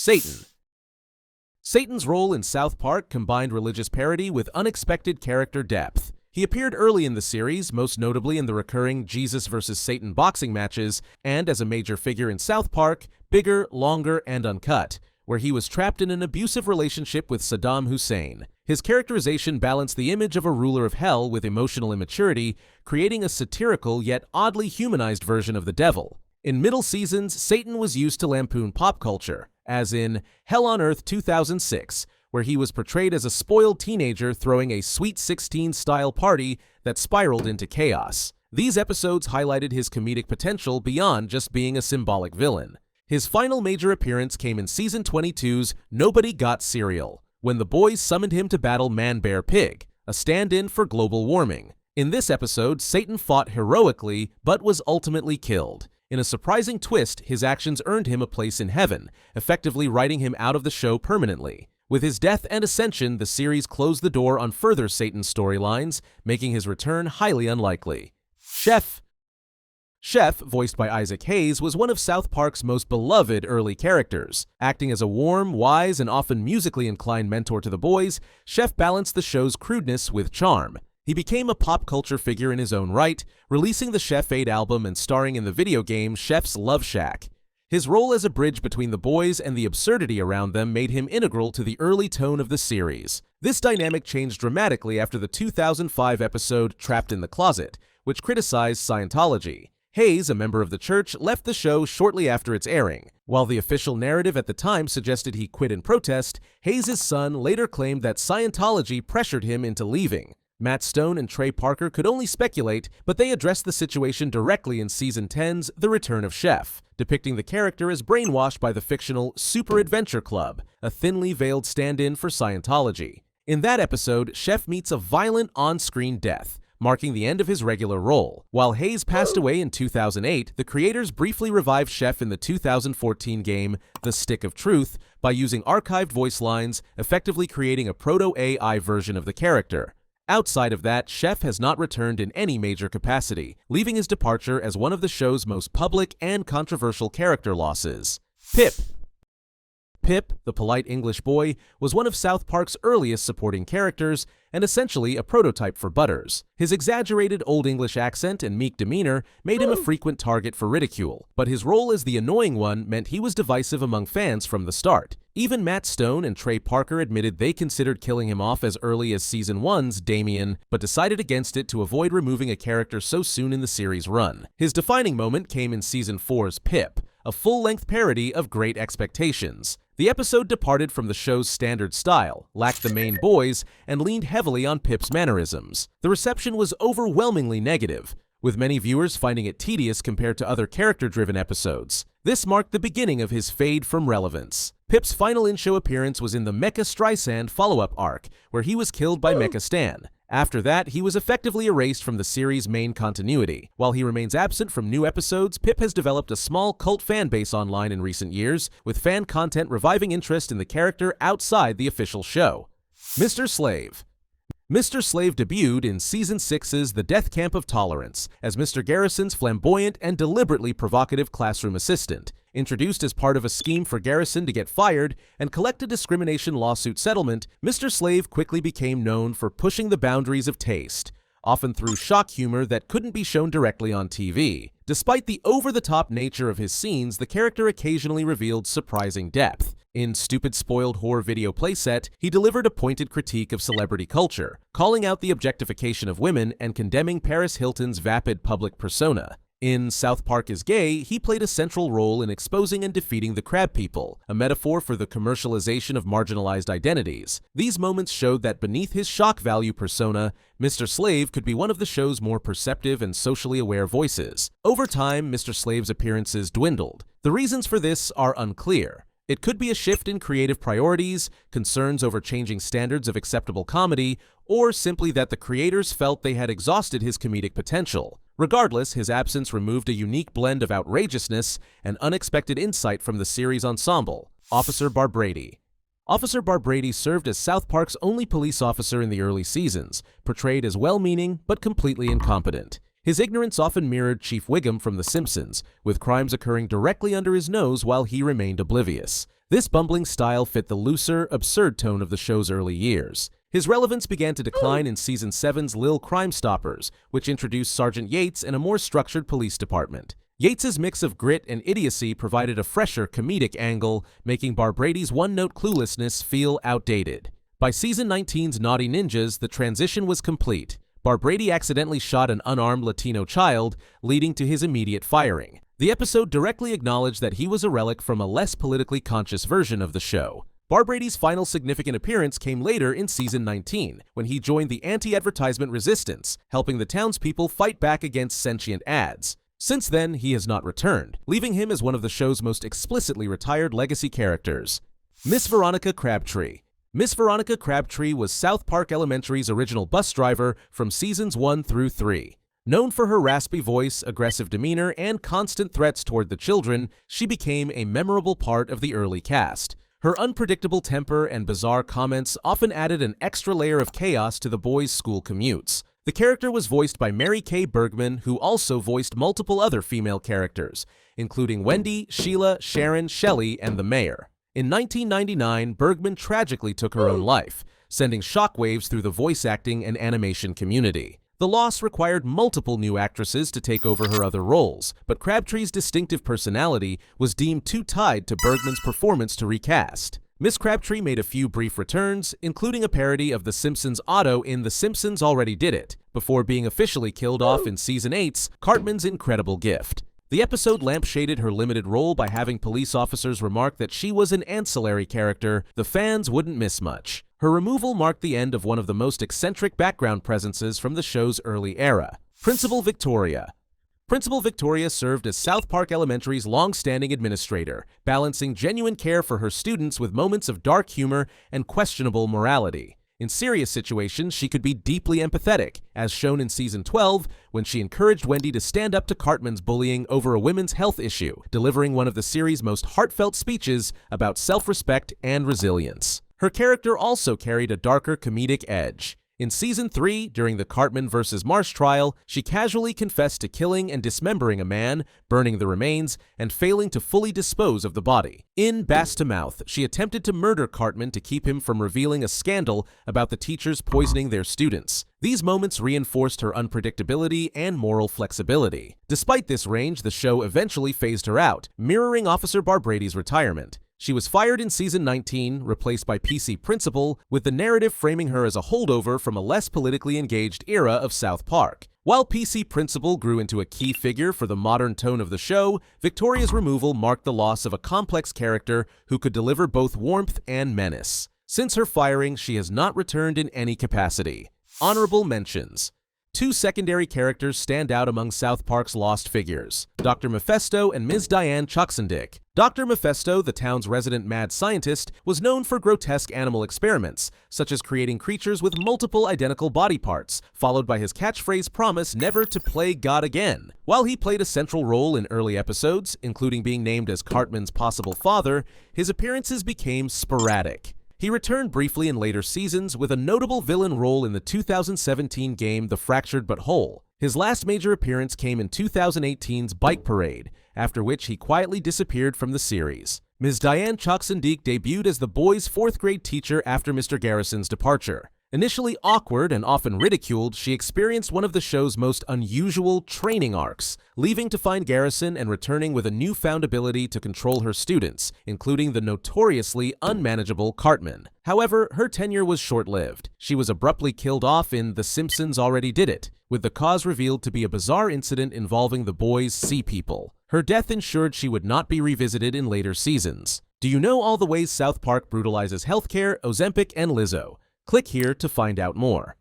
Satan. Satan's role in South Park combined religious parody with unexpected character depth. He appeared early in the series, most notably in the recurring Jesus vs. Satan boxing matches, and as a major figure in South Park, Bigger, Longer, and Uncut, where he was trapped in an abusive relationship with Saddam Hussein. His characterization balanced the image of a ruler of hell with emotional immaturity, creating a satirical yet oddly humanized version of the devil. In middle seasons, Satan was used to lampoon pop culture, as in Hell on Earth 2006, where he was portrayed as a spoiled teenager throwing a Sweet 16-style party that spiraled into chaos. These episodes highlighted his comedic potential beyond just being a symbolic villain. His final major appearance came in Season 22's Nobody Got Cereal, when the boys summoned him to battle Man-Bear-Pig, a stand-in for global warming. In this episode, Satan fought heroically but was ultimately killed. In a surprising twist, his actions earned him a place in heaven, effectively writing him out of the show permanently. With his death and ascension, the series closed the door on further Satan storylines, making his return highly unlikely. Chef, voiced by Isaac Hayes, was one of South Park's most beloved early characters. Acting as a warm, wise, and often musically inclined mentor to the boys, Chef balanced the show's crudeness with charm. He became a pop culture figure in his own right, releasing the Chef 8 album and starring in the video game Chef's Love Shack. His role as a bridge between the boys and the absurdity around them made him integral to the early tone of the series. This dynamic changed dramatically after the 2005 episode Trapped in the Closet, which criticized Scientology. Hayes, a member of the church, left the show shortly after its airing. While the official narrative at the time suggested he quit in protest, Hayes' son later claimed that Scientology pressured him into leaving. Matt Stone and Trey Parker could only speculate, but they addressed the situation directly in Season 10's The Return of Chef, depicting the character as brainwashed by the fictional Super Adventure Club, a thinly veiled stand-in for Scientology. In that episode, Chef meets a violent on-screen death, marking the end of his regular role. While Hayes passed away in 2008, the creators briefly revived Chef in the 2014 game The Stick of Truth by using archived voice lines, effectively creating a proto-AI version of the character. Outside of that, Chef has not returned in any major capacity, leaving his departure as one of the show's most public and controversial character losses. Pip, the polite English boy, was one of South Park's earliest supporting characters and essentially a prototype for Butters. His exaggerated Old English accent and meek demeanor made him a frequent target for ridicule, but his role as the annoying one meant he was divisive among fans from the start. Even Matt Stone and Trey Parker admitted they considered killing him off as early as Season 1's Damien, but decided against it to avoid removing a character so soon in the series' run. His defining moment came in Season 4's Pip, a full-length parody of Great Expectations. The episode departed from the show's standard style, lacked the main boys, and leaned heavily on Pip's mannerisms. The reception was overwhelmingly negative, with many viewers finding it tedious compared to other character-driven episodes. This marked the beginning of his fade from relevance. Pip's final in-show appearance was in the Mecha Streisand follow-up arc, where he was killed by Mecha Stan. After that, he was effectively erased from the series' main continuity. While he remains absent from new episodes, Pip has developed a small cult fan base online in recent years, with fan content reviving interest in the character outside the official show. Mr. Slave. Mr. Slave debuted in Season 6's The Death Camp of Tolerance as Mr. Garrison's flamboyant and deliberately provocative classroom assistant. Introduced as part of a scheme for Garrison to get fired and collect a discrimination lawsuit settlement, Mr. Slave quickly became known for pushing the boundaries of taste, often through shock humor that couldn't be shown directly on TV. Despite the over-the-top nature of his scenes, the character occasionally revealed surprising depth. In Stupid Spoiled Whore video playset, he delivered a pointed critique of celebrity culture, calling out the objectification of women and condemning Paris Hilton's vapid public persona. In South Park is Gay, he played a central role in exposing and defeating the Crab People, a metaphor for the commercialization of marginalized identities. These moments showed that beneath his shock value persona, Mr. Slave could be one of the show's more perceptive and socially aware voices. Over time, Mr. Slave's appearances dwindled. The reasons for this are unclear. It could be a shift in creative priorities, concerns over changing standards of acceptable comedy, or simply that the creators felt they had exhausted his comedic potential. Regardless, his absence removed a unique blend of outrageousness and unexpected insight from the series ensemble. Officer Barbrady. Officer Barbrady served as South Park's only police officer in the early seasons, portrayed as well-meaning but completely incompetent. His ignorance often mirrored Chief Wiggum from The Simpsons, with crimes occurring directly under his nose while he remained oblivious. This bumbling style fit the looser, absurd tone of the show's early years. His relevance began to decline in Season 7's Lil Crime Stoppers, which introduced Sergeant Yates and a more structured police department. Yates's mix of grit and idiocy provided a fresher comedic angle, making Barbrady's one-note cluelessness feel outdated. By Season 19's Naughty Ninjas, the transition was complete. Barbrady accidentally shot an unarmed Latino child, leading to his immediate firing. The episode directly acknowledged that he was a relic from a less politically conscious version of the show. Barbrady's final significant appearance came later in Season 19, when he joined the anti-advertisement resistance, helping the townspeople fight back against sentient ads. Since then, he has not returned, leaving him as one of the show's most explicitly retired legacy characters. Miss Veronica Crabtree. Miss Veronica Crabtree was South Park Elementary's original bus driver from Seasons 1 through 3. Known for her raspy voice, aggressive demeanor, and constant threats toward the children, she became a memorable part of the early cast. Her unpredictable temper and bizarre comments often added an extra layer of chaos to the boys' school commutes. The character was voiced by Mary Kay Bergman, who also voiced multiple other female characters, including Wendy, Sheila, Sharon, Shelley, and the Mayor. In 1999, Bergman tragically took her own life, sending shockwaves through the voice acting and animation community. The loss required multiple new actresses to take over her other roles, but Crabtree's distinctive personality was deemed too tied to Bergman's performance to recast. Miss Crabtree made a few brief returns, including a parody of The Simpsons' Otto in The Simpsons Already Did It, before being officially killed off in Season 8's Cartman's Incredible Gift. The episode lampshaded her limited role by having police officers remark that she was an ancillary character the fans wouldn't miss much. Her removal marked the end of one of the most eccentric background presences from the show's early era. Principal Victoria. Principal Victoria served as South Park Elementary's long-standing administrator, balancing genuine care for her students with moments of dark humor and questionable morality. In serious situations, she could be deeply empathetic, as shown in Season 12, when she encouraged Wendy to stand up to Cartman's bullying over a women's health issue, delivering one of the series' most heartfelt speeches about self-respect and resilience. Her character also carried a darker comedic edge. In Season 3, during the Cartman vs. Marsh trial, she casually confessed to killing and dismembering a man, burning the remains, and failing to fully dispose of the body. In Bass to Mouth, she attempted to murder Cartman to keep him from revealing a scandal about the teachers poisoning their students. These moments reinforced her unpredictability and moral flexibility. Despite this range, the show eventually phased her out, mirroring Officer Barbrady's retirement. She was fired in Season 19, replaced by PC Principal, with the narrative framing her as a holdover from a less politically engaged era of South Park. While PC Principal grew into a key figure for the modern tone of the show, Victoria's removal marked the loss of a complex character who could deliver both warmth and menace. Since her firing, she has not returned in any capacity. Honorable mentions. Two secondary characters stand out among South Park's lost figures, Dr. Mephisto and Ms. Diane Choxendick. Dr. Mephisto, the town's resident mad scientist, was known for grotesque animal experiments, such as creating creatures with multiple identical body parts, followed by his catchphrase promise never to play God again. While he played a central role in early episodes, including being named as Cartman's possible father, his appearances became sporadic. He returned briefly in later seasons with a notable villain role in the 2017 game The Fractured But Whole. His last major appearance came in 2018's Bike Parade, after which he quietly disappeared from the series. Ms. Diane Choxendick debuted as the boys' fourth-grade teacher after Mr. Garrison's departure. Initially awkward and often ridiculed, she experienced one of the show's most unusual training arcs, leaving to find Garrison and returning with a newfound ability to control her students, including the notoriously unmanageable Cartman. However, her tenure was short-lived. She was abruptly killed off in The Simpsons Already Did It, with the cause revealed to be a bizarre incident involving the boys' sea people. Her death ensured she would not be revisited in later seasons. Do you know all the ways South Park brutalizes healthcare, Ozempic, and Lizzo? Click here to find out more.